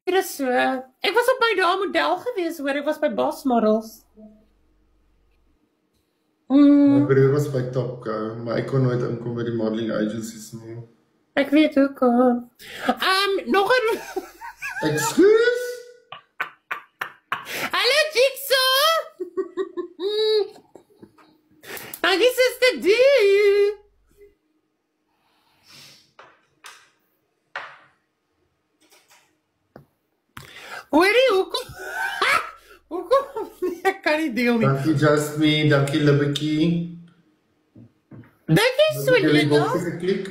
Dit is so. Ek was op my dae model gewees, hoor, ek was by Boss Models. My broer was by Top Go, maar ek kon nooit inkom by die modeling agencies nie. Ek weet hoekom. Nog 'n Excuse? Hallo Jigsaw! Dankie Suster D. Hoorie, hoekom? Hoekom? Ek kan nie deel nie. Dankie Jasmine, dankie Libbetjie. Dink jy so Jullie Lena? boksie geklik?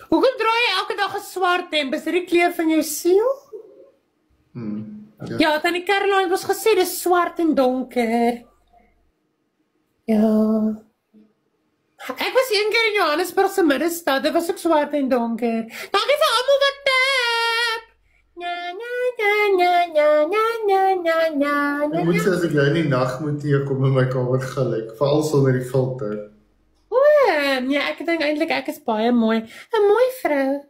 Hoekom dra jy elke dag 'n swart hemp? Is dit die kleur van jou siel? Ja, tannie Caroline was gesê dis swart en donker. Ja. Ek was een keer in Johannesburg se middestad, dit was ook swart en donker. Dankie vir almal wat tap. Na na na na na na na na. Ek moet sê as ek jou in die nag moet teekom in my kamer gelyk, veral sonder die filter. Nee, ek dink eintlik ek is baie mooi. 'n Mooi vrou.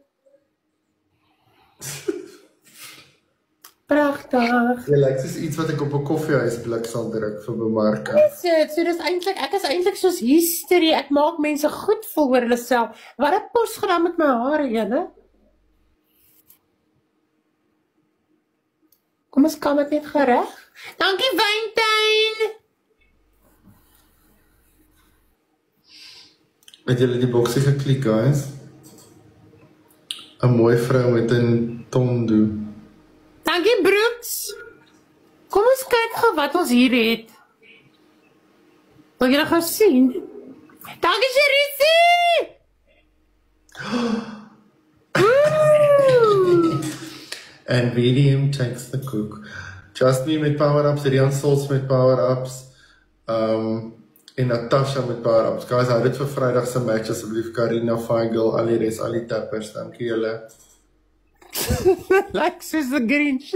Pragtig. Jy lyk soos iets wat ek op 'n koffiehuisblik sal druk vir bemarking. So dis eintlik, ek is eintlik soos hysterie. Ek maak mense goed voel oor hulle self. Wat 'n pos gedaan met my hare, julle. Kom ons kan dit net gereg. Dankie Wyntuin. Het julle die boksie geklik, guys? 'n Mooi vrou met 'n tondo. Dankie Brooks. Kom ons kyk gou wat ons hier het. Wil julle gou sien? Dankie Sherisie. And medium takes the cook. Jasmine met power-ups, Rian Sols met power-ups, en Natasha met power-ups. Guys, hou dit vir Vrydag se match asseblief. Karina, Feigl, al die res, al die tappers. Dankie julle. Like soos the Grinch.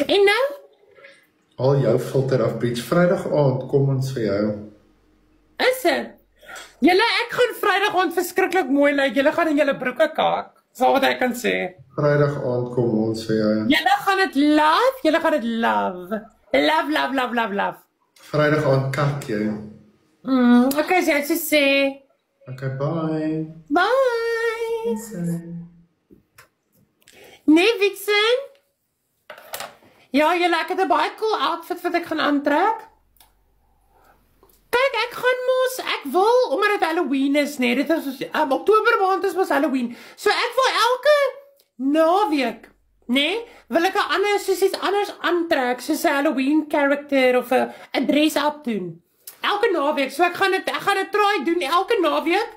En nou? Al jou filter af, bitch. Vrydag aand kom ons vir jou. Is dit? Julle, ek gaan Vrydag aand verskriklik mooi lyk. Julle gaan in julle broeke kaak. Dis al wat ek kan sê. Vrydag aand kom ons vir jou. Julle gaan dit love. Julle gaan dit love. Love, love, love, love, love. Vrydag aand kak jy. Okay, so jy het sê. Okay, bye. Bye. Nee, Vixen. Ja, julle, ek het 'n baie cool outfit wat ek gaan aantrek. Kyk, ek gaan mos, ek wil, omdat dit Halloween is, nee, dit is, Oktober maand is mos Halloween, so ek wil elke naweek, nee, wil ek 'n ander, soos iets anders aantrek, soos 'n Halloween character, of 'n dress-up doen, elke naweek, so ek gaan dit try doen, elke naweek,